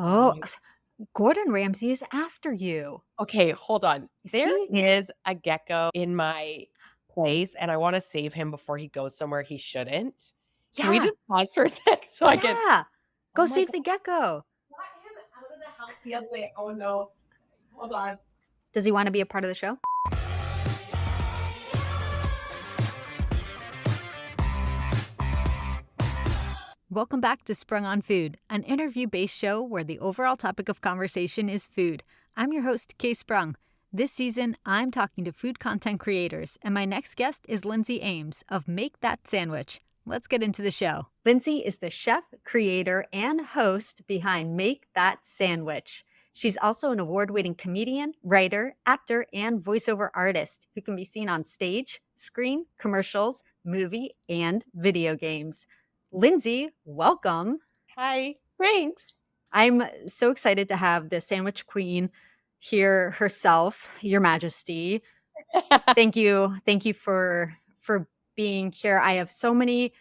Oh, Gordon Ramsay is after you. Okay, hold on. Is There he? is a gecko in my place, and I wanna save him before he goes somewhere he shouldn't. Can we Yeah, just pause for a sec so I can yeah. oh Go my save god, the gecko. got him out of the house the other day. Oh, no. Hold on. Does he wanna be a part of the show? Welcome back to Sprung on Food, an interview-based show where the overall topic of conversation is food. I'm your host, Kay Sprung. This season, I'm talking to food content creators, and my next guest is Lindsay Ames of Make That Sandwich. Let's get into the show. Lindsay is the chef, creator, and host behind Make That Sandwich. She's also an award-winning comedian, writer, actor, and voiceover artist who can be seen on stage, screen, commercials, movie, and video games. Lindsay, welcome. Hi. Thanks. I'm so excited to have the sandwich queen here herself, Your Majesty. Thank you. Thank you for being here. I have so many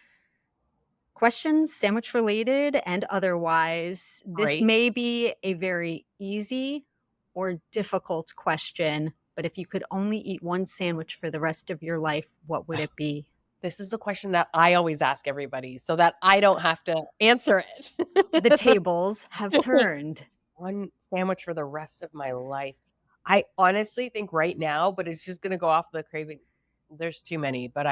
questions, sandwich related and otherwise. This Great. may be a very easy or difficult question, but if you could only eat one sandwich for the rest of your life, what would it be? This is a question that I always ask everybody so that I don't have to answer The it. tables have turned. One sandwich for the rest of my life. I honestly think right now, but it's just gonna go off the craving. There's too many, but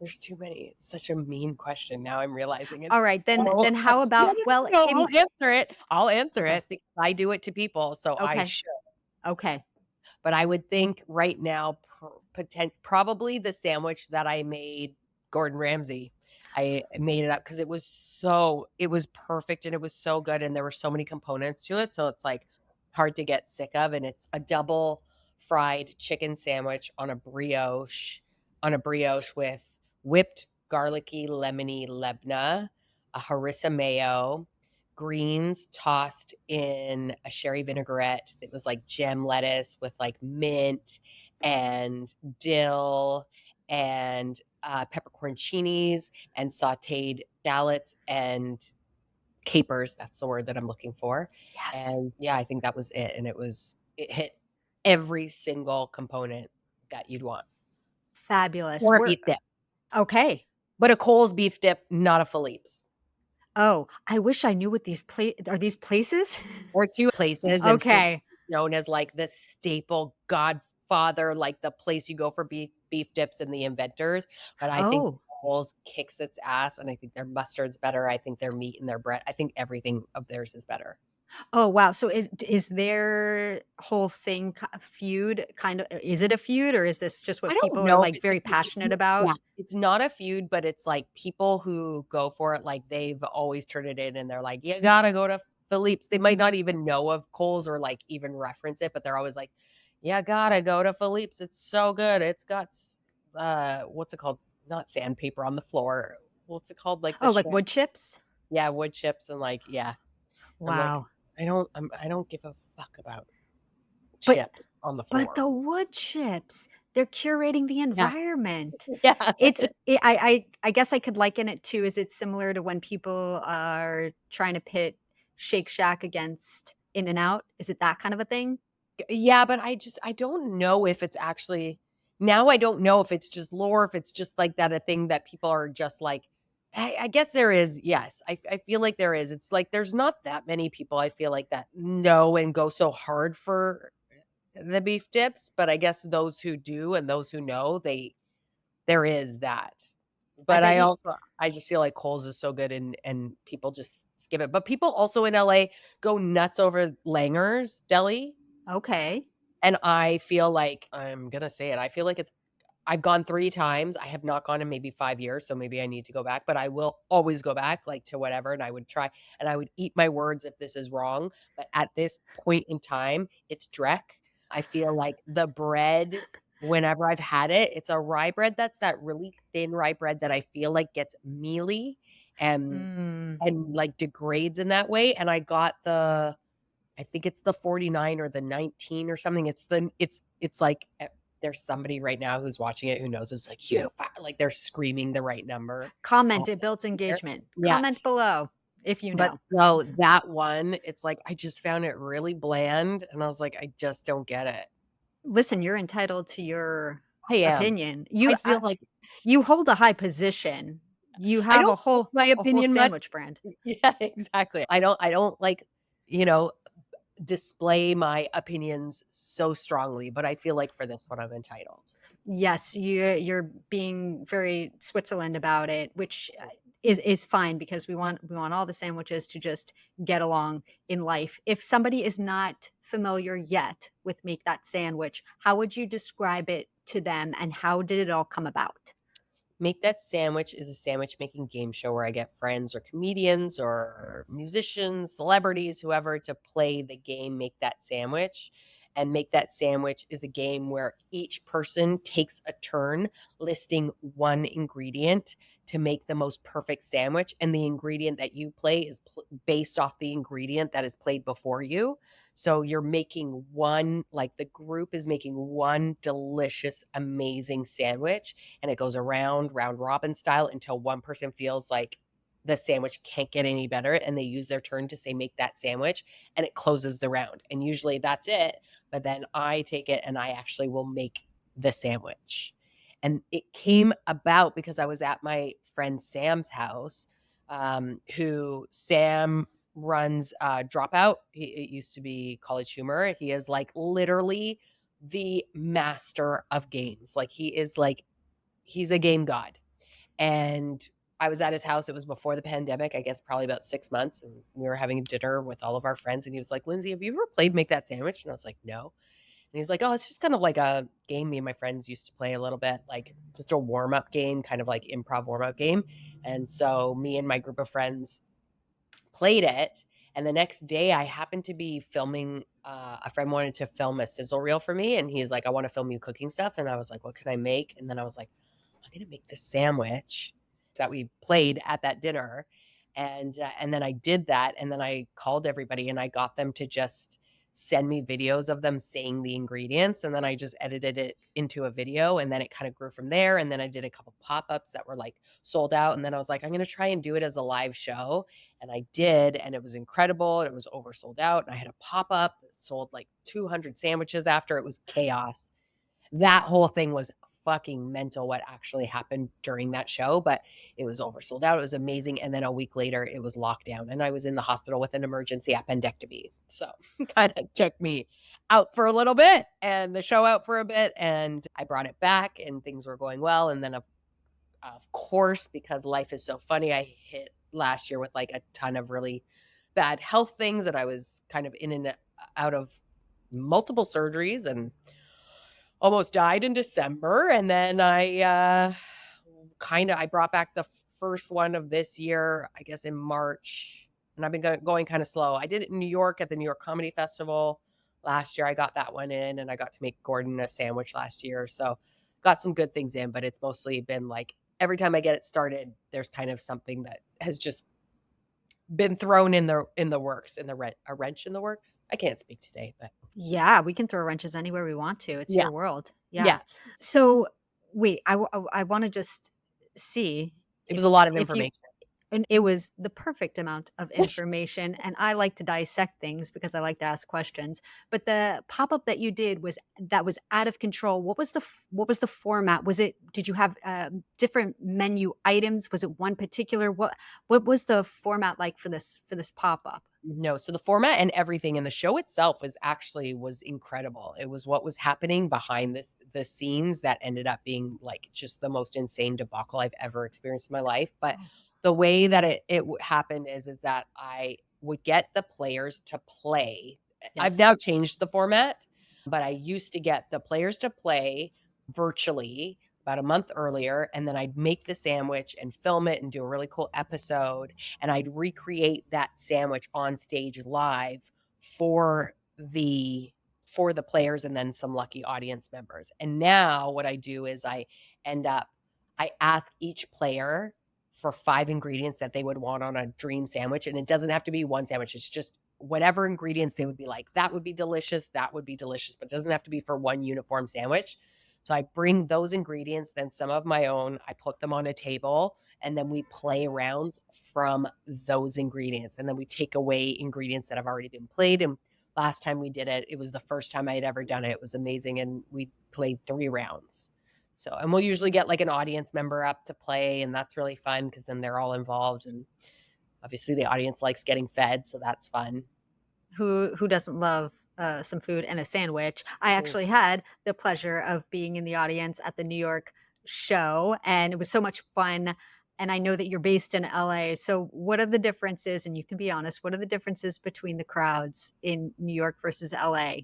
there's too many. It's such a mean question. Now I'm realizing it. All right, then So, then how about well, no, in I'll answer it. I'll answer okay, it because I do it to people, so I okay, should. okay. But I would think right now, probably the sandwich that I made Gordon Ramsay. I made it up because it was perfect and it was so good and there were so many components to it. So it's like hard to get sick of. And it's a double fried chicken sandwich on a brioche with whipped garlicky lemony lebna, a harissa mayo, greens tossed in a sherry vinaigrette that was like gem lettuce with like mint and dill and pepperoncinis and sauteed shallots and capers. That's the word that I'm looking for. Yes. And yeah, I think that was it. And it hit every single component that you'd want. Fabulous. Or a We're beef dip. okay. But a Cole's beef dip, not a Philippe's. Oh, I wish I knew what are these places? Or two places and Okay. known as like the staple godfather, like the place you go for beef dips and the inventors. But I think Oh. Cole's kicks its ass, and I think their mustard's better. I think their meat and their bread. I think everything of theirs is better. Oh, wow. So is their whole thing feud kind of is it a feud or is this just what I don't people are know if like very passionate about? yeah, it's not a feud, but it's like people who go for it, like they've always turned it in, and they're like, you gotta go to Philippe's. They might not even know of Cole's or like even reference it, but they're always like, "You gotta go to Philippe's. It's so good. It's got what's it called? Not sandpaper on the floor. What's it called? Like the Oh, like shrimp. wood chips? Yeah, wood chips and like yeah." I'm like, Wow. I don't give a fuck about But chips on the but floor. the wood chips, they're curating the Yeah, environment. yeah. I guess I could liken it to, is it similar to when people are trying to pit Shake Shack against In-N-Out? Is it that kind of a thing? Yeah, but I don't know if it's actually now I don't know if it's just lore, if it's just like that a thing that people are just like I guess there is, yes. I feel like there is. It's like there's not that many people I feel like that know and go so hard for the beef dips, but I guess those who do and those who know, there is that. I But bet you I just feel like Kohl's is so good and people just skip it. But people also in LA go nuts over Langer's Deli. okay. And I feel like I'm gonna say it. I feel like I've gone 3 times. I have not gone in maybe 5 years, so maybe I need to go back, but I will always go back, like, to whatever, and I would try and I would eat my words if this is wrong, but at this point in time, it's dreck. I feel like the bread, whenever I've had it, it's a rye bread that's that really thin rye bread that I feel like gets mealy and Mm. like, degrades in that way, and I got I think it's the 49 or the 19 or something. It's like there's somebody right now who's watching it who knows it's like, like they're screaming the right number. Comment, it builds engagement. Yeah. Comment below. if you But know. so that one, it's like I just found it really bland, and I was like, I just don't get it. Listen, you're entitled to your I am. opinion. I feel like You hold a high position. You I have don't hold my a whole opinion much. sandwich brand. Yeah, exactly. I don't like, you know, display my opinions so strongly, but I feel like for this one I'm entitled. Yes, you're being very Switzerland about it, which is fine because we want all the sandwiches to just get along in life. If somebody is not familiar yet with Make That Sandwich, how would you describe it to them and how did it all come about? Make That Sandwich is a sandwich making game show where I get friends or comedians or musicians, celebrities, whoever to play the game Make That Sandwich. And Make That Sandwich is a game where each person takes a turn listing one ingredient to make the most perfect sandwich. And the ingredient that you play is based off the ingredient that is played before you. So you're making one, like the group is making one delicious, amazing sandwich, and it goes around round robin style until one person feels like the sandwich can't get any better and they use their turn to say make that sandwich, and it closes the round, and usually that's it. But then I take it and I actually will make the sandwich. And it came about because I was at my friend Sam's house, who Sam runs Dropout. It used to be College Humor. He is like literally the master of games. Like he's a game god. And I was at his house. It was before the pandemic, I guess probably about 6 months. And we were having dinner with all of our friends. And he was like, Lindsay, have you ever played Make That Sandwich? And I was like, no. And he's like, oh, it's just kind of like a game me and my friends used to play a little bit, like just a warm up game, kind of like improv warm up game. And so me and my group of friends played it. And the next day I happened to be filming, a friend wanted to film a sizzle reel for me. And he's like, I want to film you cooking stuff. And I was like, what can I make? And then I was like, I'm going to make this sandwich that we played at that dinner. And then I did that. And then I called everybody and I got them to just send me videos of them saying the ingredients. And then I just edited it into a video. And then it kind of grew from there. And then I did a couple pop-ups that were like sold out. And then I was like, I'm going to try and do it as a live show. And I did. And it was incredible. It was oversold out. And I had a pop-up that sold like 200 sandwiches after. It was chaos. That whole thing was fucking mental what actually happened during that show, but it was oversold out. It was amazing. And then a week later it was lockdown and I was in the hospital with an emergency appendectomy. So kind of took me out for a little bit and the show out for a bit, and I brought it back and things were going well. And then of course, because life is so funny, I hit last year with like a ton of really bad health things that I was kind of in and out of multiple surgeries and almost died in December. And then I brought back the first one of this year, I guess in March. And I've been going kind of slow. I did it in New York at the New York Comedy Festival last year. I got that one in, and I got to make Gordon a sandwich last year. So got some good things in, but it's mostly been like every time I get it started, there's kind of something that has just been thrown in the works, a wrench in the works. I can't speak today, but Yeah, we can throw wrenches anywhere we want to. It's yeah. your world. Yeah. Yeah. So wait, I want to just see It was a lot of if you information. and it was the perfect amount of information, and I like to dissect things because I like to ask questions. But the pop-up that you did was out of control. What was the format? Did you have different menu items? Was it one particular? What was the format like for this pop-up? No, so the format and everything, and the show itself was incredible. It was what was happening behind the scenes that ended up being like just the most insane debacle I've ever experienced in my life. But the way that it happened is that I would get the players to play. Yes. I've now changed the format, but I used to get the players to play virtually about a month earlier, and then I'd make the sandwich and film it and do a really cool episode, and I'd recreate that sandwich on stage live for the players and then some lucky audience members. And now what I do is I ask each player for 5 ingredients that they would want on a dream sandwich, and it doesn't have to be one sandwich. It's just whatever ingredients they would be like, that would be delicious, but it doesn't have to be for one uniform sandwich. So I bring those ingredients, then some of my own, I put them on a table, and then we play rounds from those ingredients. And then we take away ingredients that have already been played. And last time we did it, it was the first time I had ever done it. It was amazing. And we played 3 rounds. So, and we'll usually get like an audience member up to play, and that's really fun because then they're all involved. And obviously the audience likes getting fed, so that's fun. Who doesn't love some food and a sandwich? I actually had the pleasure of being in the audience at the New York show, and it was so much fun. And I know that you're based in LA. So what are the differences? And you can be honest, what are the differences between the crowds in New York versus LA?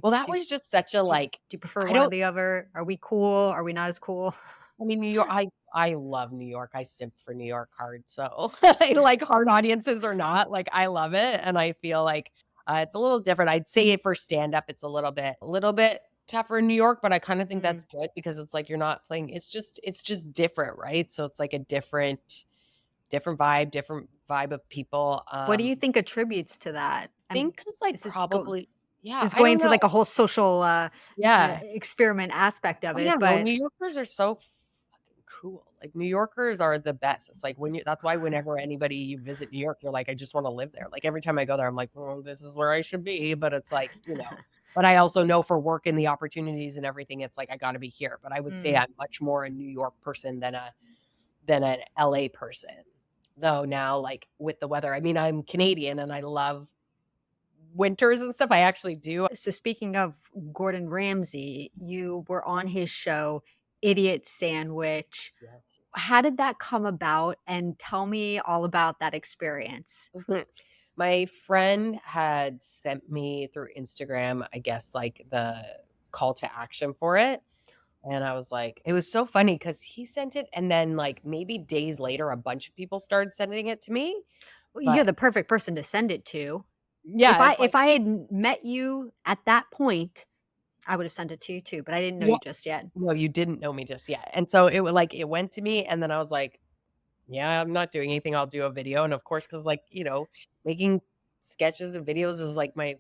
Well, that was just such a like, do you prefer I one or don't, the other? Are we cool? Are we not as cool? I mean, New York, I love New York. I simp for New York hard. So I like hard audiences or not, like I love it. And I feel like it's a little different. I'd say for stand up, it's a little bit tougher in New York, but I kind of think that's good because it's like you're not playing. It's just different, right? So it's like a different vibe of people. What do you think attributes to that? I think because like this is probably, yeah, It's I going don't to like know. a whole social Yeah. experiment aspect of I it. don't know. But New Yorkers are so fucking cool. Like New Yorkers are the best. It's like that's why whenever anybody you visit New York, you're like, I just want to live there. Like every time I go there, I'm like, well, this is where I should be. But it's like, but I also know for work and the opportunities and everything, it's like I got to be here. But I would say I'm much more a New York person than an LA person. Though now, like with the weather, I mean, I'm Canadian and I love winters and stuff. I actually do. So speaking of Gordon Ramsay, you were on his show, Idiot Sandwich. Yes. How did that come about? And tell me all about that experience. My friend had sent me through Instagram, I guess, like the call to action for it. And I was like, it was so funny because he sent it. And then, like, maybe days later, a bunch of people started sending it to me. Well, But you're the perfect person to send it to. yeah, If I had met you at that point, I would have sent it to you too, but I didn't know you just yet. No, you didn't know me just yet. And so it went to me. And then I was like, yeah, I'm not doing anything. I'll do a video. And of course, because like, making sketches and videos is like my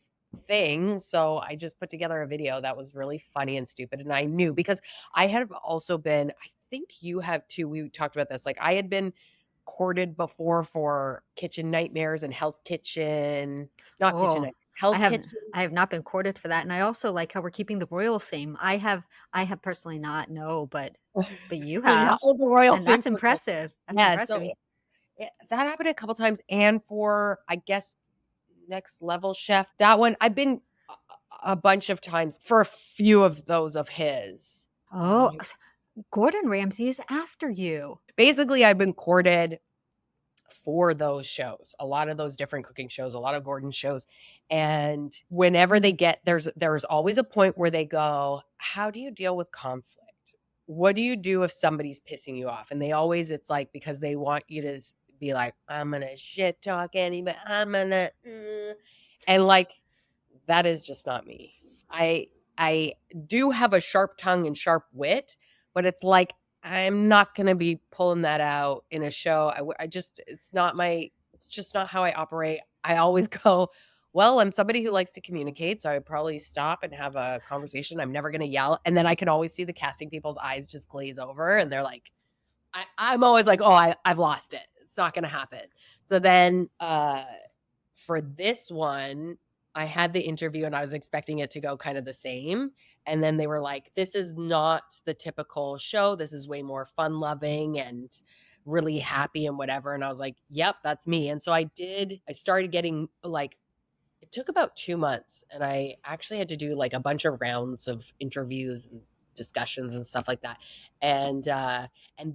thing. So I just put together a video that was really funny and stupid. And I knew because I have also been, I think you have too. We talked about this. Like I had been courted before for Kitchen Nightmares and Hell's Kitchen, not Kitchen Nightmares, Hell's Kitchen. I have not been courted for that. And I also like how we're keeping the royal theme. I have personally not, no, but you have. All the royal And that's theme. impressive. That's Yeah, impressive. so that happened a couple times. And for, I guess, Next Level Chef, that one, I've been a bunch of times for a few of those of his. Oh, Gordon Ramsay is after you. Basically, I've been courted for those shows, a lot of those different cooking shows, a lot of Gordon shows. And whenever they get, there's always a point where they go, how do you deal with conflict? What do you do if somebody's pissing you off? And they always, it's like, because they want you to be like, I'm going to shit talk anybody. I'm going to, and like, that is just not me. I do have a sharp tongue and sharp wit, but it's like, I'm not going to be pulling that out in a show. It's just not how I operate. I always go, well, I'm somebody who likes to communicate. So I would probably stop and have a conversation. I'm never going to yell. And then I can always see the casting people's eyes just glaze over. And they're like, I'm always like, oh, I've lost it. It's not going to happen. So then for this one, I had the interview and I was expecting it to go kind of the same. And then they were like, this is not the typical show. This is way more fun loving and really happy and whatever. And I was like, yep, that's me. And so I started getting like, it took about 2 months and I actually had to do like a bunch of rounds of interviews and discussions and stuff like that. And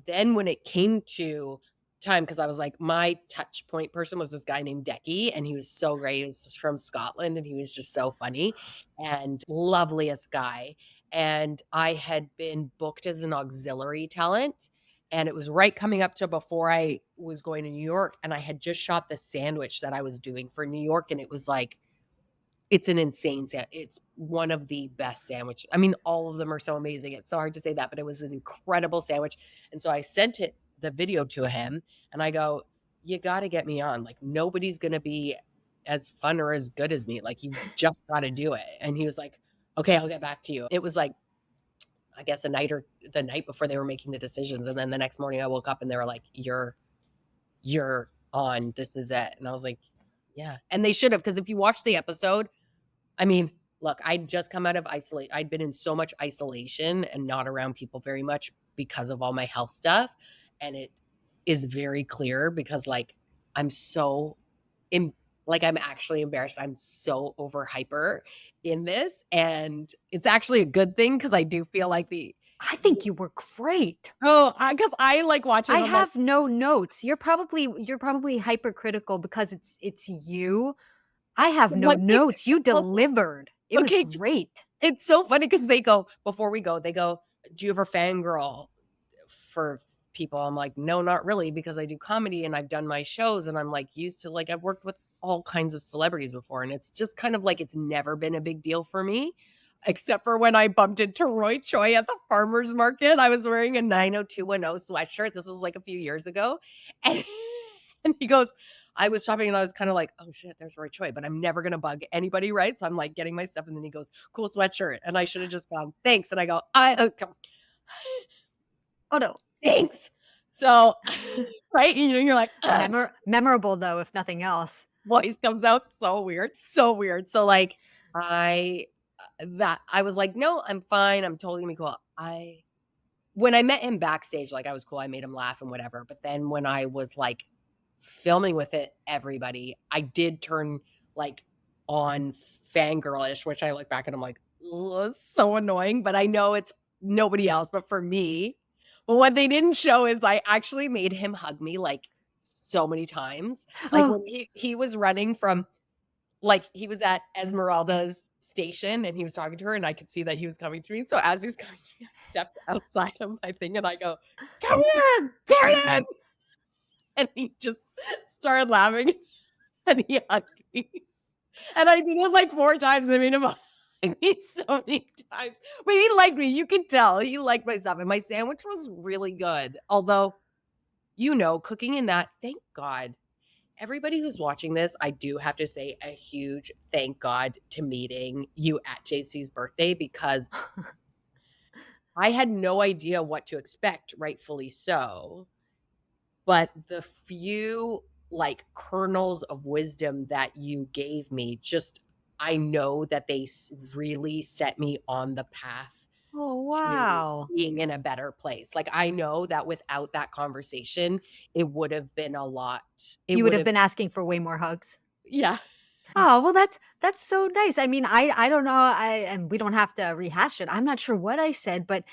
then when it came to time, because I was like, my touch point person was this guy named Gecko, and he was so great. He was from Scotland and he was just so funny and loveliest guy. And I had been booked as an auxiliary talent, and it was right coming up to before I was going to New York, and I had just shot the sandwich that I was doing for New York, and it was like, it's an insane sandwich. It's one of the best sandwiches. I mean, all of them are so amazing. It's so hard to say that, but it was an incredible sandwich. And so I sent the video to him, and I go, you got to get me on. Like, nobody's going to be as fun or as good as me. Like, you just got to do it. And he was like, okay, I'll get back to you. It was like, I guess the night before they were making the decisions. And then the next morning I woke up and they were like, you're on, this is it. And I was like, yeah. And they should have, because if you watch the episode, I mean, look, I'd just come out of isolate. I'd been in so much isolation and not around people very much because of all my health stuff. And it is very clear because like, I'm so I'm actually embarrassed. I'm so over hyper in this. And it's actually a good thing because I do feel like I think you were great. because I like watching. I have no notes. You're probably hypercritical because it's you. I have no notes. You delivered. It was great. It's so funny because they go, before we go, do you ever fangirl for people? I'm like, no, not really, because I do comedy and I've done my shows and I'm like used to like, I've worked with all kinds of celebrities before. And it's just kind of like, it's never been a big deal for me, except for when I bumped into Roy Choi at the farmer's market. I was wearing a 90210 sweatshirt. This was like a few years ago. And he goes, I was shopping and I was kind of like, oh shit, there's Roy Choi, but I'm never going to bug anybody, right? So I'm like getting my stuff. And then he goes, cool sweatshirt. And I should have just gone, thanks. And I go, oh no, thanks. So, right. You're like, memorable though, if nothing else. Voice comes out so weird. So weird. So like I was like, no, I'm fine. I'm totally gonna be cool. When I met him backstage, like I was cool. I made him laugh and whatever. But then when I was like filming with everybody, I did turn like on fangirlish, which I look back and I'm like, it's so annoying. But I know it's nobody else, but for me. But what they didn't show is I actually made him hug me like so many times. Like when he was running from, like he was at Esmeralda's station and he was talking to her and I could see that he was coming to me. So as he's coming to me, I stepped outside of my thing and I go, come here, Gordon. And he just started laughing and he hugged me. And I did it like 4 times. I made him hug me so many times. But he liked me. You can tell. He liked my stuff. And my sandwich was really good. Although, cooking in that, thank God. Everybody who's watching this, I do have to say a huge thank God to meeting you at JC's birthday because I had no idea what to expect, rightfully so. But the few like kernels of wisdom that you gave me, I know that they really set me on the path. Oh, wow. Being in a better place. Like I know that without that conversation, it would have been a lot. You would have been asking for way more hugs. Yeah. Oh, well, that's so nice. I mean, I don't know. And we don't have to rehash it. I'm not sure what I said, but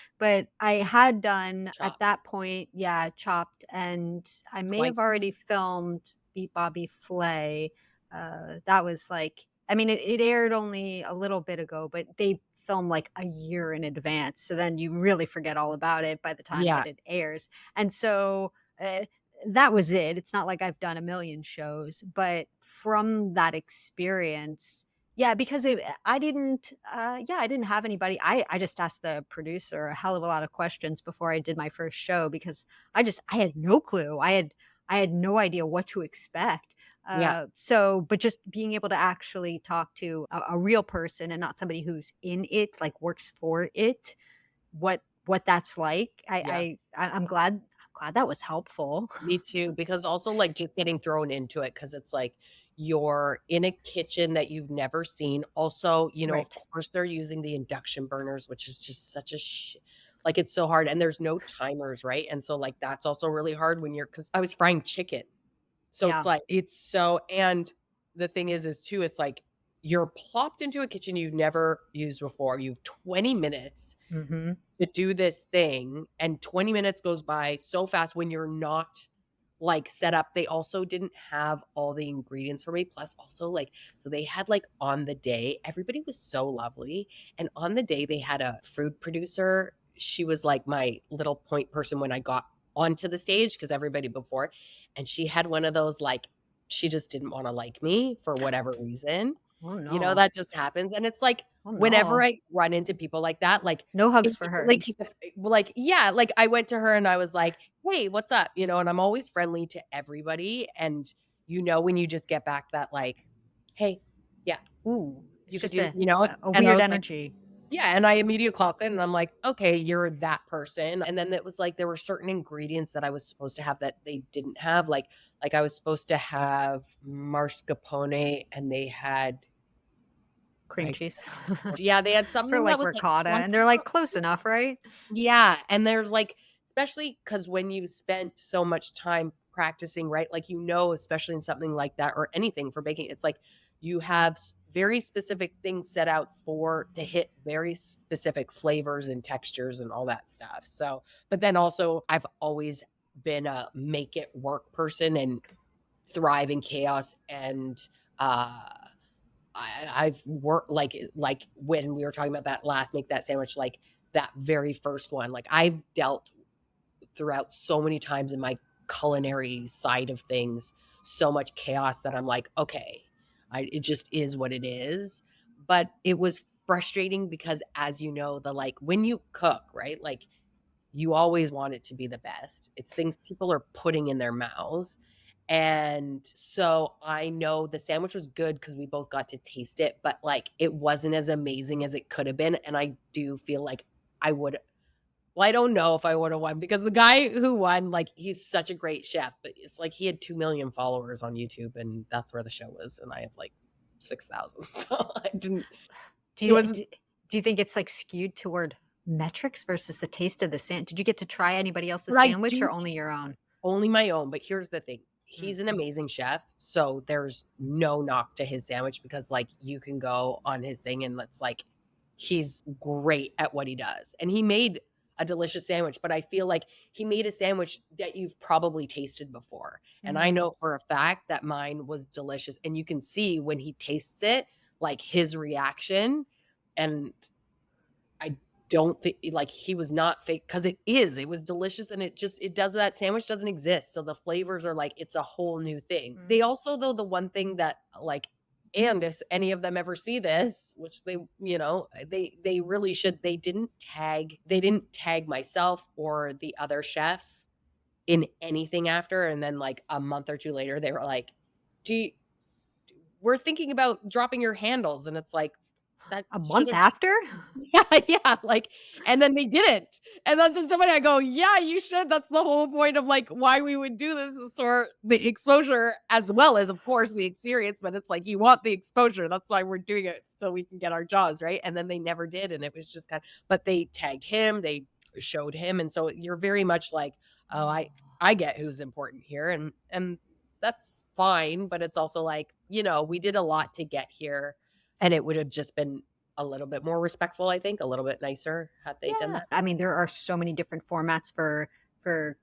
I had done Chopped. At that point, yeah, Chopped, and I may have already filmed Beat Bobby Flay. That was like, I mean, it aired only a little bit ago, but they filmed like a year in advance. So then you really forget all about it by the time that it airs. And so that was it. It's not like I've done a million shows, but from that experience, because I didn't have anybody. I just asked the producer a hell of a lot of questions before I did my first show because I had no clue. I had no idea what to expect. But just being able to actually talk to a real person and not somebody who's in it, like works for it, what that's like. I'm glad that was helpful. Me too, because also like just getting thrown into it because it's like you're in a kitchen that you've never seen. Also, of course they're using the induction burners, which is just such a like it's so hard and there's no timers, right? And so like that's also really hard because I was frying chicken. So it's like, and the thing is too, it's like you're plopped into a kitchen you've never used before. You have 20 minutes to do this thing. And 20 minutes goes by so fast when you're not like set up. They also didn't have all the ingredients for me. Plus also like, so they had like on the day, everybody was so lovely. And on the day they had a food producer. She was like my little point person when I got onto the stage because everybody before. And she had one of those, like, she just didn't want to like me for whatever reason. Oh, no. That just happens. And it's like, whenever I run into people like that, like no hugs for her. Like I went to her and I was like, hey, what's up? And I'm always friendly to everybody. And when you just get back that like, hey, yeah. Ooh, it's just a a weird energy. Yeah, and I immediately clocked it and I'm like, okay, you're that person. And then it was like there were certain ingredients that I was supposed to have that they didn't have. Like I was supposed to have mascarpone and they had Cream I cheese yeah, they had for something that like was like ricotta, and they're like close enough, right? yeah, and there's like especially because when you spent so much time practicing, right? Like especially in something like that or anything for baking, it's like you have very specific things set out for to hit very specific flavors and textures and all that stuff. So, but then also I've always been a make it work person and thrive in chaos and uh I've worked like when we were talking about that last make that sandwich, like that very first one, like I've dealt throughout so many times in my culinary side of things, so much chaos that I'm like, okay, it just is what it is. But it was frustrating because as you know, the like when you cook, right? Like you always want it to be the best. It's things people are putting in their mouths. And so I know the sandwich was good because we both got to taste it, but like it wasn't as amazing as it could have been. And I do feel like I would, well, I don't know if I would have won because the guy who won, like, he's such a great chef, but it's like he had 2 million followers on YouTube and that's where the show was. And I have like 6,000. So I didn't, Do it you was, do you think it's like skewed toward metrics versus the taste of the sandwich? Did you get to try anybody else's but I sandwich do or only your own? only my own. But here's the thing. Mm. He's an amazing chef. So there's no knock to his sandwich because like you can go on his thing and it's like he's great at what he does. And he made a delicious sandwich, but I feel like he made a sandwich that you've probably tasted before. And I know for a fact that mine was delicious. And you can see when he tastes it, like his reaction. And I don't think like he was not fake because it was delicious and it does that sandwich doesn't exist. So the flavors are like it's a whole new thing. They also though the one thing that like and if any of them ever see this, which they they really should, they didn't tag myself or the other chef in anything after. And then like a month or two later they were like, do you, we're thinking about dropping your handles. And it's like that A should month have after? yeah, like, and then they didn't. And then to somebody I go, yeah, you should. That's the whole point of like why we would do this is for the exposure as well as, of course, the experience. But it's like you want the exposure. That's why we're doing it so we can get our jaws right. And then they never did, and it was just kind of. But they tagged him, they showed him, and so you're very much like, oh, I get who's important here, and that's fine. But it's also like we did a lot to get here, and it would have just been a little bit more respectful, I think, a little bit nicer had they done that. I mean, there are so many different formats for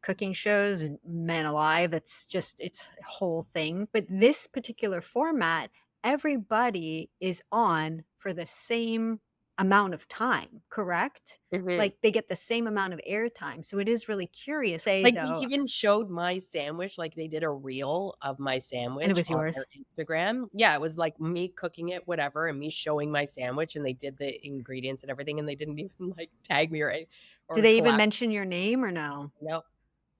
cooking shows and Man Alive. It's a whole thing. But this particular format, everybody is on for the same amount of time, correct? Mhm. Like they get the same amount of airtime. So it is really curious. Say Like, they though, even showed my sandwich, like, they did a reel of my and it sandwich was on yours. their Instagram. Yeah, it was, like, me cooking it, whatever, and me showing my sandwich, and they did the ingredients and everything, and they didn't even, like, tag me Do or they even collab. mention your name or no? No,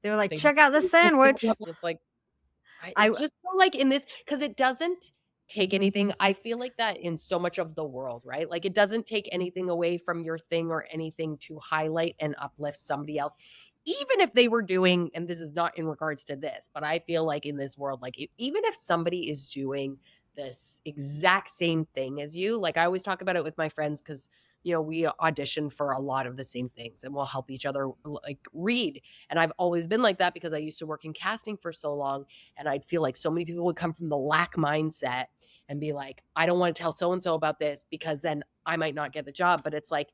They were like, they check just out this sandwich. it's like I it's just so like in this because it doesn't take anything. I feel like that in so much of the world, right? Like it doesn't take anything away from your thing or anything to highlight and uplift somebody else. Even if they were doing, and this is not in regards to this, but I feel like in this world, like even if somebody is doing this exact same thing as you, like I always talk about it with my friends because we audition for a lot of the same things and we'll help each other like read. And I've always been like that because I used to work in casting for so long. And I'd feel like so many people would come from the lack mindset and be like, I don't want to tell so and so about this because then I might not get the job. But it's like,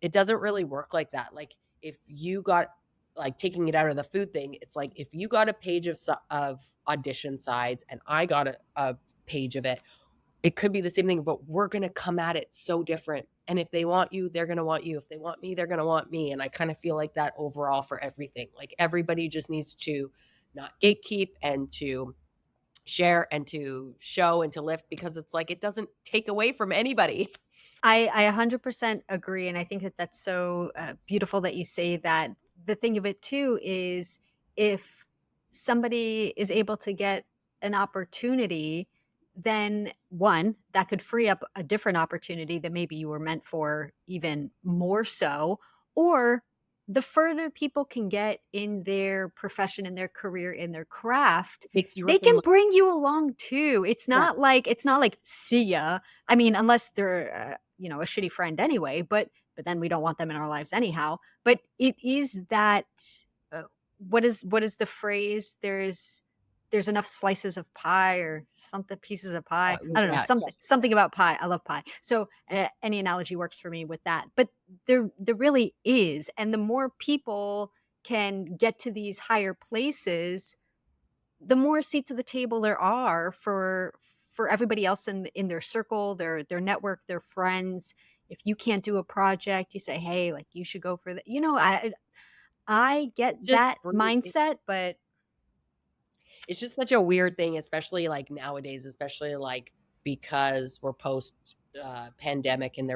it doesn't really work like that. Like, if you got like taking it out of the food thing, it's like if you got a page of audition sides and I got a page of it, it could be the same thing, but we're going to come at it so different. And if they want you, they're going to want you. If they want me, they're going to want me. And I kind of feel like that overall for everything. Like everybody just needs to not gatekeep and to share and to show and to lift because it's like it doesn't take away from anybody. I 100% agree. And I think that that's so beautiful that you say that. The thing of it too is if somebody is able to get an opportunity then one, that could free up a different opportunity that maybe you were meant for even more so, or the further people can get in their profession, in their career, in their craft, Makes you they really can bring you along too. It's not like see ya. I mean, unless they're a shitty friend anyway, but then we don't want them in our lives anyhow. But it is that what is the phrase? There's enough slices of pie or something, pieces of pie. I don't know, yeah, something about pie. I love pie. So any analogy works for me with that. But there really is, and the more people can get to these higher places, the more seats at the table there are for everybody else in their circle, their network, their friends. If you can't do a project, you say, "Hey, like you should go for that." I get just that mindset, but it's just such a weird thing, especially like nowadays, especially like because we're post pandemic and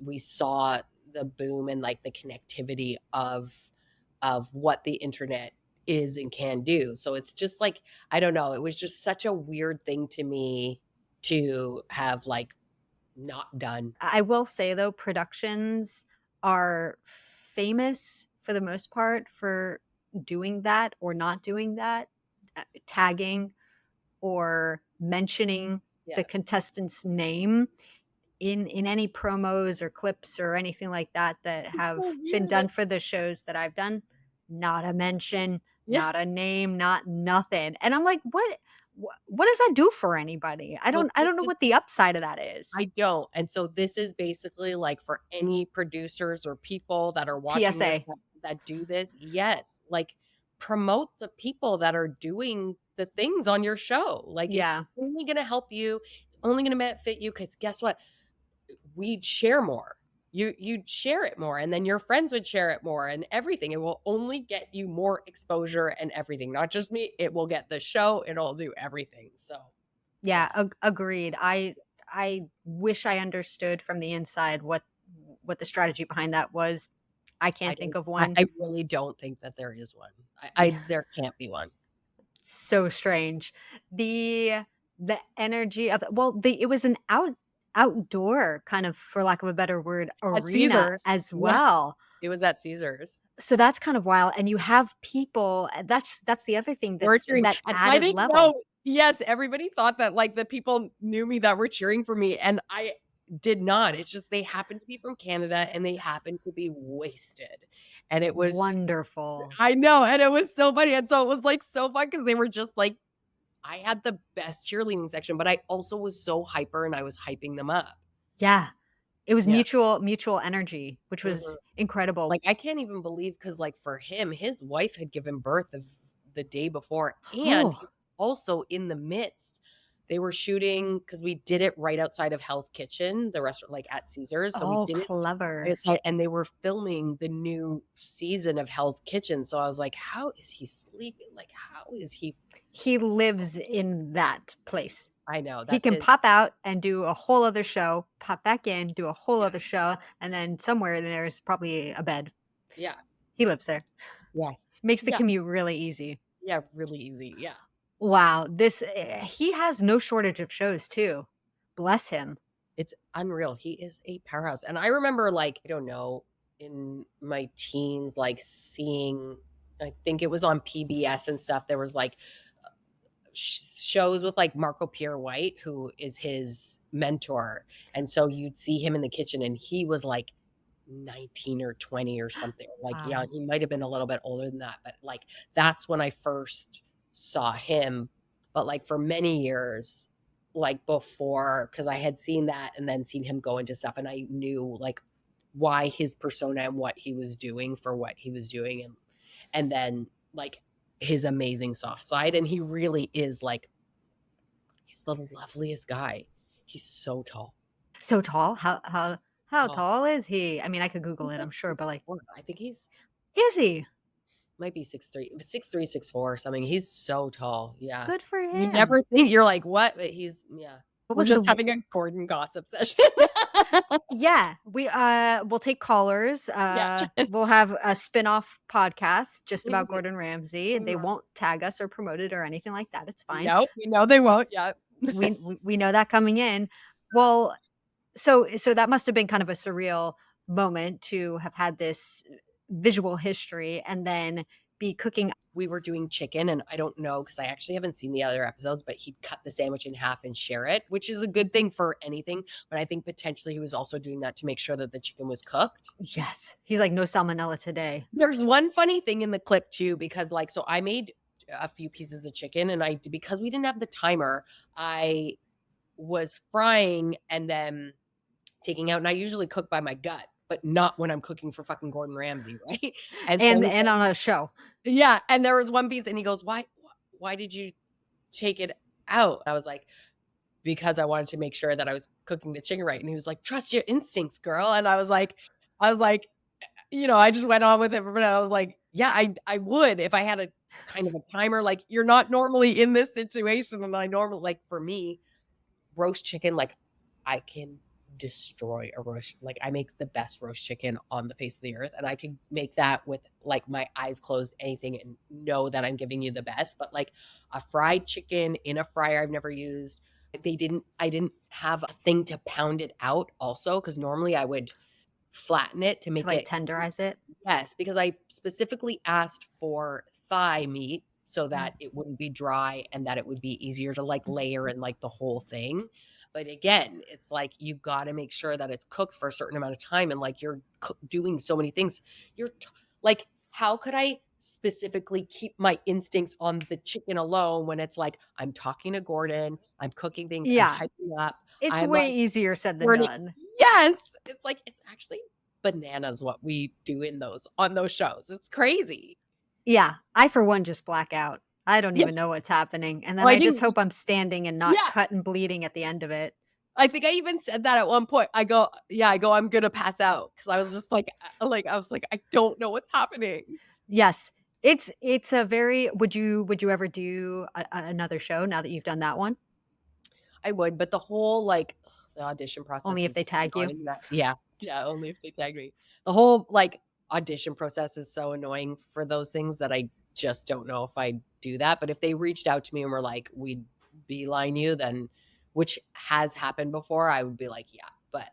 we saw the boom and like the connectivity of what the internet is and can do. So it's just like, I don't know, it was just such a weird thing to me to have like not done. I will say though, productions are famous for the most part for doing that or not doing that, tagging or mentioning Yeah. the contestant's name in any promos or clips or anything like that that have so been weird. done for the shows that I've done. Not a mention, Yeah. not a name, not nothing. And I'm like, what does that do for anybody? I don't know what the upside of that is. I don't. And so this is basically like for any producers or people that are watching PSA. this that do this. Yes. Like promote the people that are doing the things on your show. Like Yeah. it's only going to help you. It's only going to benefit you because guess what? We'd share more. You'd share it more and then your friends would share it more and everything. It will only get you more exposure and everything. Not just me. It will get the show. It'll do everything. So Yeah, agreed. I wish I understood from the inside what the strategy behind that was. I can't think of one. I really don't think that there is one. There can't be one. So strange. The energy of it was an outdoor kind of, for lack of a better word, At arena Caesars. as Yeah. well. It was at Caesars. So that's kind of wild. And you have people. That's the other thing We're that's cheering. that And I added didn't level. know. Yes, everybody thought that like the people knew me that were cheering for me, and I did not. It's just they happened to be from Canada and they happened to be wasted. And it was Wonderful. I know, and it was so funny. And so it was like so fun because they were just like I had the best cheerleading section, but I also was so hyper and I was hyping them up. Yeah. It was Yeah. mutual energy, which was incredible. Like I can't even believe because like for him, his wife had given birth the day before, and he was also in the midst. They were shooting because we did it right outside of Hell's Kitchen, the restaurant, like at Caesars. So we did clever. it outside, and they were filming the new season of Hell's Kitchen. So I was like, how is he sleeping? Like, how is he? He lives in that place. I know. He can pop out and do a whole other show, pop back in, do a whole other show, and then somewhere there's probably a bed. Yeah. He lives there. Yeah. Makes the commute really easy. Yeah, really easy. Yeah. Wow. He has no shortage of shows too. Bless him. It's unreal. He is a powerhouse. And I remember like, I don't know, in my teens, like seeing, I think it was on PBS and stuff. There was like shows with like Marco Pierre White, who is his mentor. And so you'd see him in the kitchen and he was like 19 or 20 or something. Like, Wow. yeah, he might have been a little bit older than that. But like, that's when I first saw him. But like for many years, like before, because I had seen that and then seen him go into stuff and I knew like why his persona and what he was doing for what he was doing. And then like his amazing soft side. And he really is like, he's the loveliest guy. He's so tall. So tall? How tall is he? I mean, I could Google it, I'm sure, but like, I think is he? Might be 6'3", 6'3", 6'4", or something. He's so tall. Yeah. Good for him. You never think you're like, what? But he's What We're was just having a Gordon gossip session. Yeah, we'll take callers. We'll have a spin-off podcast just about Gordon Ramsay. They won't tag us or promote it or anything like that. It's fine. No, we know they won't. Yeah. We know that coming in. Well, so that must have been kind of a surreal moment to have had this visual history and then be cooking. We were doing chicken, and I don't know because I actually haven't seen the other episodes, but he'd cut the sandwich in half and share it, which is a good thing for anything. But I think potentially he was also doing that to make sure that the chicken was cooked. Yes. He's like, no salmonella today. There's one funny thing in the clip too, because like, so I made a few pieces of chicken, and because we didn't have the timer, I was frying and then taking out, and I usually cook by my gut, but not when I'm cooking for fucking Gordon Ramsay, right? And so on a show. yeah, and there was one piece, and he goes, "Why did you take it out?" I was like, "Because I wanted to make sure that I was cooking the chicken right." And he was like, "Trust your instincts, girl." And I was like, I just went on with it, but I was like, "Yeah, I would if I had a kind of a timer. Like, you're not normally in this situation, and I normally, like, for me, roast chicken, like, I can destroy a roast. Like, I make the best roast chicken on the face of the earth, and I can make that with like my eyes closed, anything, and know that I'm giving you the best. But like a fried chicken in a fryer, I've never used. I didn't have a thing to pound it out also, because normally I would flatten it to make To like it tenderize it. Yes, because I specifically asked for thigh meat so that it wouldn't be dry and that it would be easier to like layer and like the whole thing. But again, it's like you got to make sure that it's cooked for a certain amount of time, and like you're doing so many things. Like, how could I specifically keep my instincts on the chicken alone when it's like I'm talking to Gordon, I'm cooking things, Yeah. I'm hyping up. It's I'm way like easier said than learning. done. Yes, it's like it's actually bananas what we do on those shows. It's crazy. Yeah. I, for one, just black out. I don't even know what's happening. And then Oh, I just hope I'm standing and not Yeah. cut and bleeding at the end of it. I think I even said that at one point. I go, I'm gonna pass out, because I was just like, I don't know what's happening. Yes. It's a very, would you ever do another show now that you've done that one? I would, but the whole like the audition process Only if they is tag you. annoying. Yeah, only if they tag me. The whole like audition process is so annoying for those things that I just don't know if I'd do that. But if they reached out to me and were like, "We'd beeline you," then, which has happened before, I would be like, yeah. But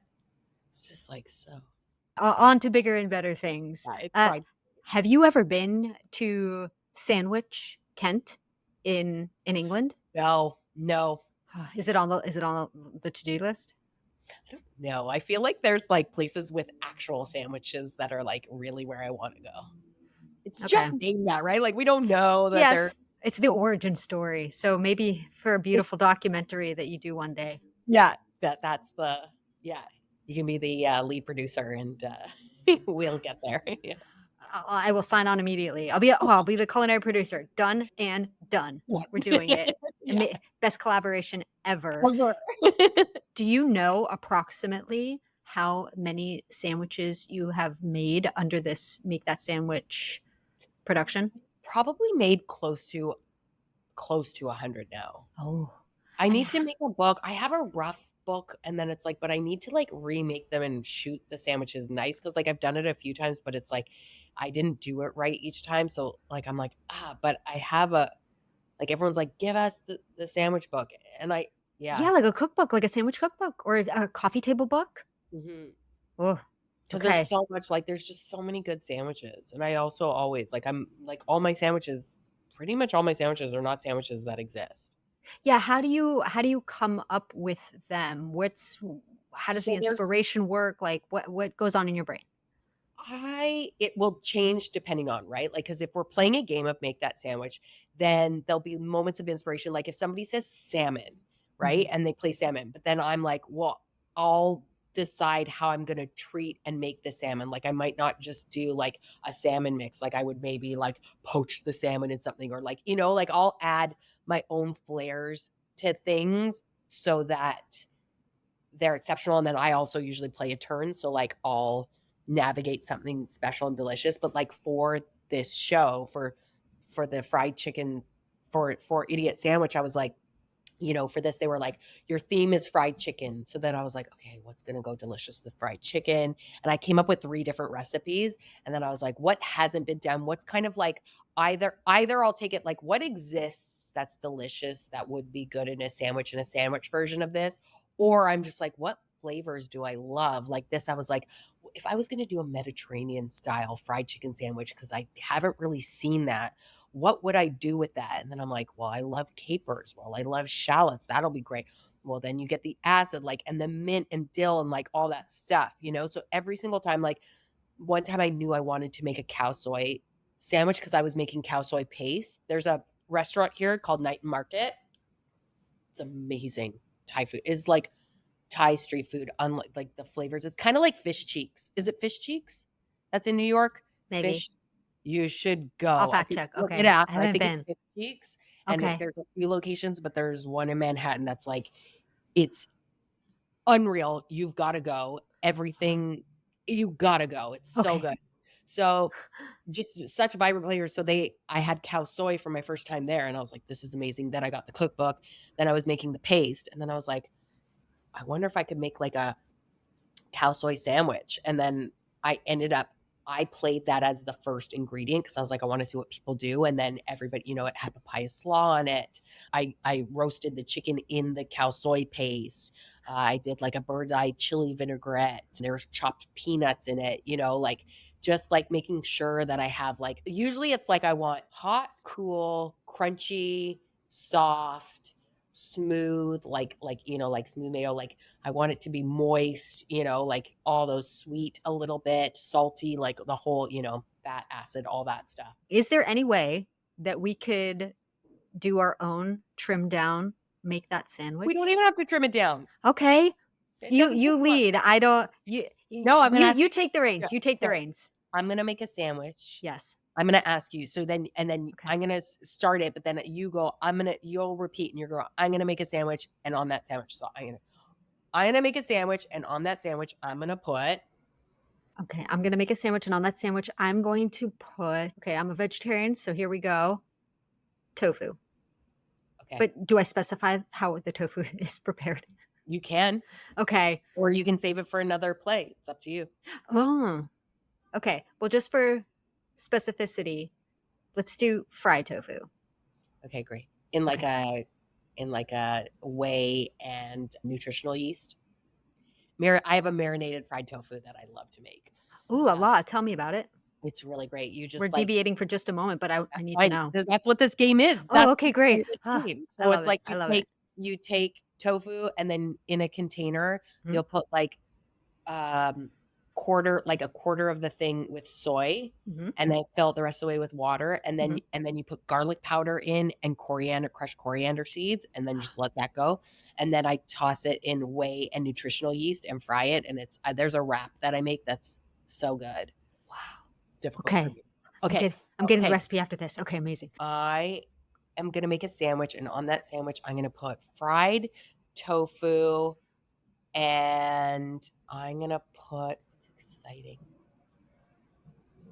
it's just like, so On to bigger and better things. yeah, it's fine. Have you ever been to Sandwich, Kent, in England? No. Is it on the to-do list? I don't know. I feel like there's like places with actual sandwiches that are like really where I want to go. It's just named that, right? Like, we don't know that Yes, it's the origin story. So maybe for a beautiful documentary that you do one day. Yeah, that's you can be the lead producer, and we'll get there. Yeah. I will sign on immediately. I'll be the culinary producer. Done and done. We're doing it. Yeah. Best collaboration ever. Do you know approximately how many sandwiches you have made under this Make That Sandwich production? Probably made close to 100 now. Oh, I need to make a book. I have a rough book, and then it's like, but I need to like remake them and shoot the sandwiches nice, because like I've done it a few times, but it's like I didn't do it right each time. So like I'm like, but I have like everyone's like, give us the sandwich book, and like a cookbook, like a sandwich cookbook or a coffee table book. Mm-hmm. Oh, because there's so much, like there's just so many good sandwiches, and I also always like pretty much all my sandwiches are not sandwiches that exist. Yeah, how do you come up with them? How does the inspiration work? Like what goes on in your brain? It will change depending on, right? Like, because if we're playing a game of Make That Sandwich, then there'll be moments of inspiration. Like if somebody says salmon, right? And they play salmon, but then I'm like, well, I'll decide how I'm going to treat and make the salmon. Like I might not just do like a salmon mix. Like I would maybe like poach the salmon in something, or like, like I'll add my own flares to things so that they're exceptional. And then I also usually play a turn. So like I'll navigate something special and delicious. But like for this show, for the fried chicken, for Idiot Sandwich, I was like, for this, they were like, your theme is fried chicken. So then I was like, okay, what's going to go delicious with fried chicken? And I came up with 3 different recipes. And then I was like, what hasn't been done? What's kind of like either I'll take it like what exists that's delicious, that would be good in a sandwich, and a sandwich version of this. Or I'm just like, what flavors do I love? Like this, I was like, if I was going to do a Mediterranean style fried chicken sandwich, because I haven't really seen that, what would I do with that? And then I'm like, well, I love capers. Well, I love shallots. That'll be great. Well, then you get the acid, like, and the mint and dill and like all that stuff, you know? So every single time, like one time I knew I wanted to make a cow soy sandwich because I was making cow soy paste. There's a restaurant here called Night and Market. It's amazing. Thai food is like Thai street food, unlike like the flavors. It's kind of like fish cheeks. Is it fish cheeks? That's in New York. Maybe. Fish. You should go. I'll I fact think check. look Okay. it up. I I haven't think it's been. fish cheeks, and Okay. there's a few locations, but there's one in Manhattan that's like it's unreal. You've got to go. Everything you got to go. It's so Okay. good. So just such vibrant flavors. So I had cow soy for my first time there, and I was like, this is amazing. Then I got the cookbook. Then I was making the paste, and then I was like, I wonder if I could make like a cow soy sandwich. And then I played that as the first ingredient because I was like, I want to see what people do. And then everybody, you know, it had papaya slaw on it. I roasted the chicken in the cow soy paste. I did like a bird's eye chili vinaigrette. There's chopped peanuts in it, you know, like just like making sure that I have like, usually it's like I want hot, cool, crunchy, soft, smooth, like you know, like smooth mayo. Like I want it to be moist, you know, like all those sweet, a little bit salty, like the whole, you know, fat, acid, all that stuff. Is there any way that we could do our own trim down, make that sandwich? We don't even have to trim it down. Okay. It You doesn't take long. lead. I don't. No, I'm gonna ask- you take the reins. You take the Sure. reins. I'm gonna make a sandwich. Yes. I'm gonna ask you. So then, and then Okay. I'm gonna start it, but then you go. You'll repeat, and you're going. I'm gonna make a sandwich, and on that sandwich, so I'm gonna make a sandwich, and on that sandwich, I'm gonna put. Okay. I'm gonna make a sandwich, and on that sandwich, I'm going to put. Okay. I'm a vegetarian, so here we go. Tofu. Okay. But do I specify how the tofu is prepared? You can, Okay. or you can save it for another plate. It's up to you. Oh. Okay. Well, just for specificity, let's do fried tofu. Okay, great. In like a whey and nutritional yeast. I have a marinated fried tofu that I love to make. Ooh la la. Tell me about it. It's really great. You just We're like deviating for just a moment, but I need to fine. know. That's what this game is. Oh, That's okay, the great. point of this Ah, game. I So love it's it. like I love it. you take tofu, and then in a container Mhm. you'll put like a quarter of the thing with soy, Mhm. and then fill it the rest of the way with water, and then you put garlic powder in and crushed coriander seeds, and then just let that go. And then I toss it in whey and nutritional yeast and fry it, and it's there's a wrap that I make that's so good. Wow. It's difficult Okay. for me. Okay. I'm getting the Okay. recipe after this. Okay, amazing. I am going to make a sandwich, and on that sandwich I'm going to put fried tofu, and I'm going to put, it's exciting,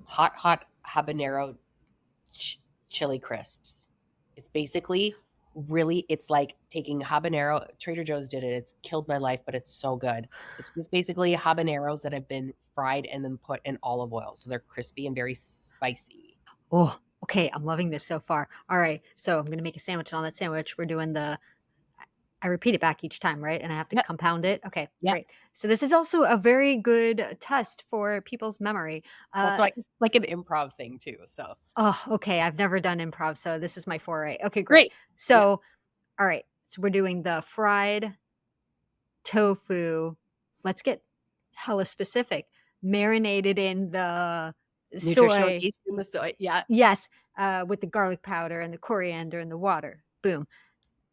hot habanero chili crisps. It's basically it's like taking habanero. Trader Joe's did it. It's killed my life, but it's so good. It's just basically habaneros that have been fried and then put in olive oil. So they're crispy and very spicy. Oh, okay. I'm loving this so far. All right. So I'm going to make a sandwich, and on that sandwich, we're doing I repeat it back each time, right? And I have to compound it. Okay, great. So this is also a very good test for people's memory. Well, it's like an improv thing too. So. Oh, okay. I've never done improv, so this is my foray. Okay, great. So, all right. So we're doing the fried tofu. Let's get hella specific. Marinated in the Nutritional soy. yeast in the soy. Yeah. Yes, with the garlic powder and the coriander and the water. Boom.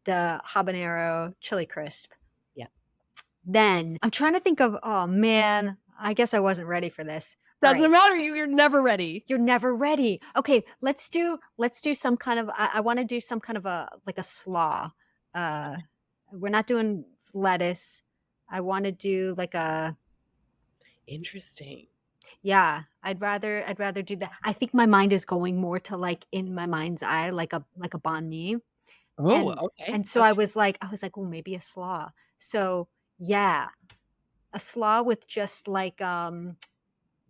The habanero chili crisp. Yeah. Then I'm trying to think of, oh man, I guess I wasn't ready for this. Doesn't matter. You're never ready. You're never ready. Okay, let's do some kind of, I want to do some kind of a slaw. We're not doing lettuce. I want to do like a. Interesting. Yeah, I'd rather do that. I think my mind is going more to like in my mind's eye, like a banh mi. Oh, okay. And so I was like, oh, maybe a slaw. So yeah, a slaw with just like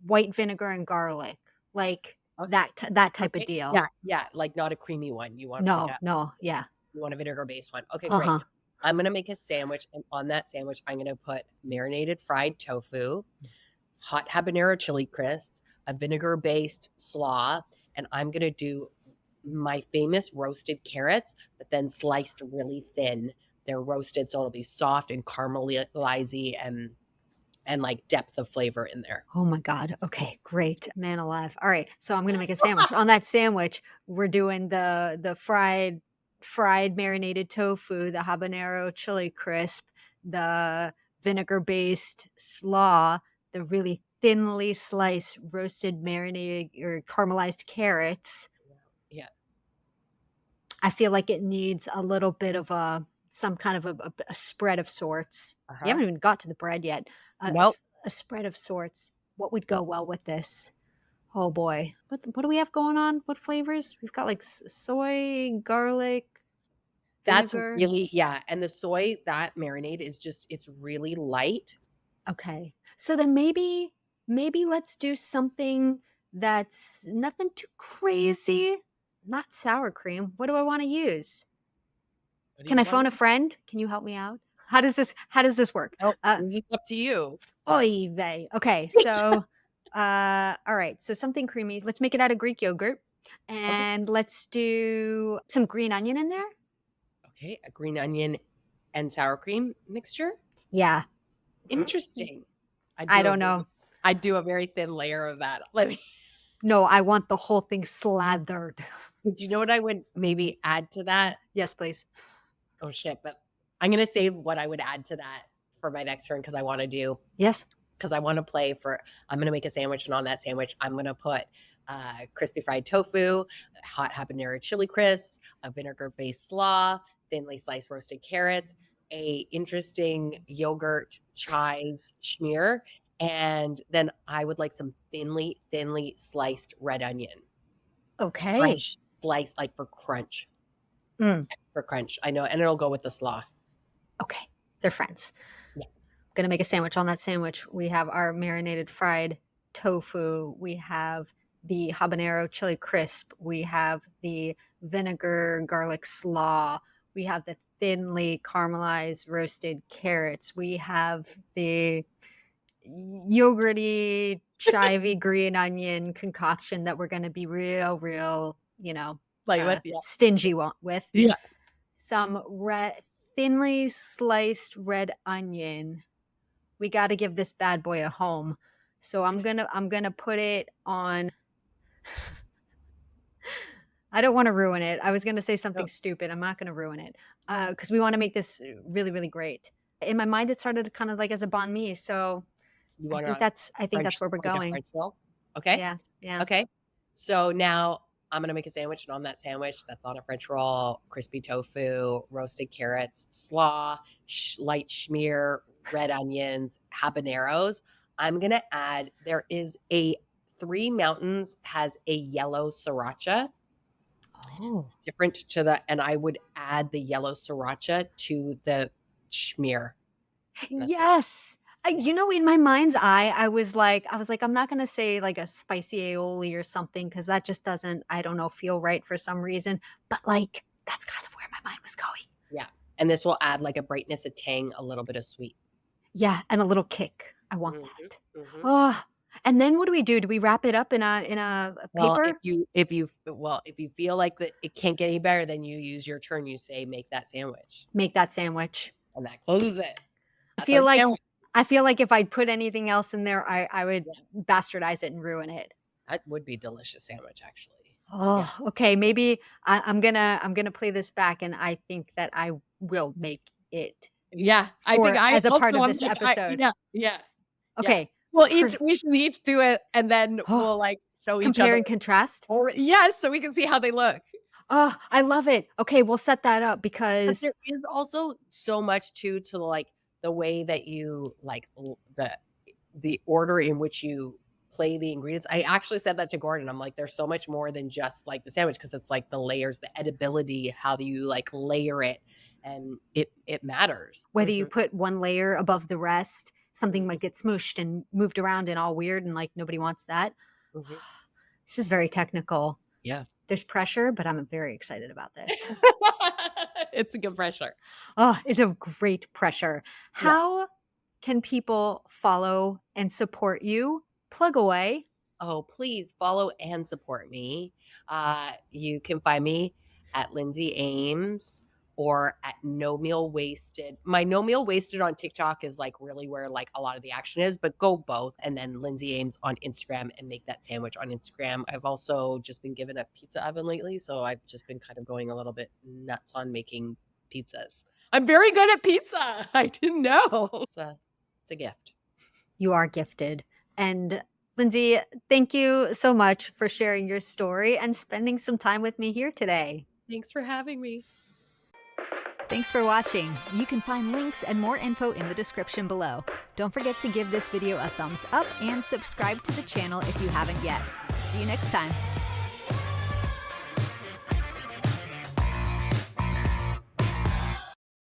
white vinegar and garlic. Like Okay. that type of Okay. deal. Yeah. Yeah. Like not a creamy one. You want like No, yeah. you want a vinegar based one. Okay, great. Uh-huh. I'm going to make a sandwich. And on that sandwich, I'm going to put marinated fried tofu, hot habanero chili crisp, a vinegar based slaw, and I'm going to do my famous roasted carrots, but then sliced really thin. They're roasted, so it'll be soft and caramelized and like depth of flavor in there. Oh my God. Okay, great. Man alive. All right. So I'm gonna make a sandwich. On that sandwich, we're doing the fried marinated tofu, the habanero chili crisp, the vinegar based slaw, the really thinly sliced roasted marinated or caramelized carrots. Yeah. I feel like it needs a little bit of some kind of a spread of sorts. You Uh-huh. haven't even got to the bread yet. Nope. A spread of sorts. What would go well with this? Oh boy, what do we have going on? What flavors? We've got like soy, garlic, That's vinegar. really, yeah. And the soy, that marinade is just, it's really light. Okay, so then maybe let's do something that's nothing too crazy. Not sour cream. What do I want to use? What do Can you I phone a want? friend? Can you help me out? How does this work? Oh, this is up to you. Oy vey. Okay, so all right, so something creamy. Let's make it out of Greek yogurt. Okay. And let's do some green onion in there. Okay, a green onion and sour cream mixture. Yeah. Interesting. I don't know. I'd do a very thin layer of that. Let me. No, I want the whole thing slathered. Do you know what I would maybe add to that? Yes, please. Oh shit! But I'm gonna say what I would add to that for my next turn because I want to do. Yes. Because I want to play for. I'm gonna make a sandwich, and on that sandwich, I'm gonna put crispy fried tofu, hot habanero chili crisps, a vinegar-based slaw, thinly sliced roasted carrots, a interesting yogurt chives schmear, and then I would like some thinly sliced red onion. Okay. Fresh sliced, like for crunch. For crunch. I know, and it'll go with the slaw. Okay. They're friends. Yeah. I'm going to make a sandwich. On that sandwich, we have our marinated fried tofu. We have the habanero chili crisp. We have the vinegar garlic slaw. We have the thinly caramelized roasted carrots. We have the yogurty, chivy green onion concoction that we're going to be real, Like what? Yeah. stingy with. Yeah. Some thinly sliced red onion. We got to give this bad boy a home. So I'm gonna put it on. I don't want to ruin it. I was gonna say something stupid. I'm not gonna ruin it because we want to make this really, really great. In my mind, it started kind of like as a banh mi. So I think that's where we're going. French roll. Okay. Yeah. Okay. So now I'm gonna make a sandwich, and on that sandwich, that's on a French roll, crispy tofu, roasted carrots, slaw, light schmear, red onions, habaneros. I'm gonna add. There is a Three Mountains has a yellow sriracha. Oh, It's different to the, and I would add the yellow sriracha to the schmear. yes. In my mind's eye, I was like, I'm not gonna say like a spicy aioli or something because that just doesn't, I don't know, feel right for some reason. But like, that's kind of where my mind was going. Yeah, and this will add like a brightness, a tang, a little bit of sweet. Yeah, and a little kick. I want that. Mhm. Oh, and then what do we do? Do we wrap it up in a Well, paper? if you feel like that it can't get any better, then you use your turn. You say, make that sandwich, Make that sandwich. and that closes it. I feel like if I'd put anything else in there, I would bastardize it and ruin it. That would be a delicious sandwich, actually. Oh, okay. Maybe I'm gonna play this back, and I think that I will make it. Yeah, I think as a part of this episode. Yeah. Okay. Well, we should each do it, and then we'll like show each other. Compare and contrast. Yes, so we can see how they look. Oh, I love it. Okay, we'll set that up because there is also so much to like the way that you like the order in which you play the ingredients. I actually said that to Gordon. I'm like, there's so much more than just like the sandwich because it's like the layers, the edibility, how do you like layer it, and it matters. Whether you put one layer above the rest, something might get smooshed and moved around and all weird and like nobody wants that. This is very technical. Yeah. There's pressure, but I'm very excited about this. It's a good pressure. Oh, it's a great pressure. How can people follow and support you? Plug away. Oh, please follow and support me. You can find me at Lindsay Ames or at No Meal Wasted. My No Meal Wasted on TikTok is like really where like a lot of the action is, but go both. And then Lindsay Ames on Instagram and Make That Sandwich on Instagram. I've also just been given a pizza oven lately, so I've just been kind of going a little bit nuts on making pizzas. I'm very good at pizza. I didn't know. It's a gift. You are gifted. And Lindsay, thank you so much for sharing your story and spending some time with me here today. Thanks for having me. Thanks for watching. You can find links and more info in the description below. Don't forget to give this video a thumbs up and subscribe to the channel if you haven't yet. See you next time.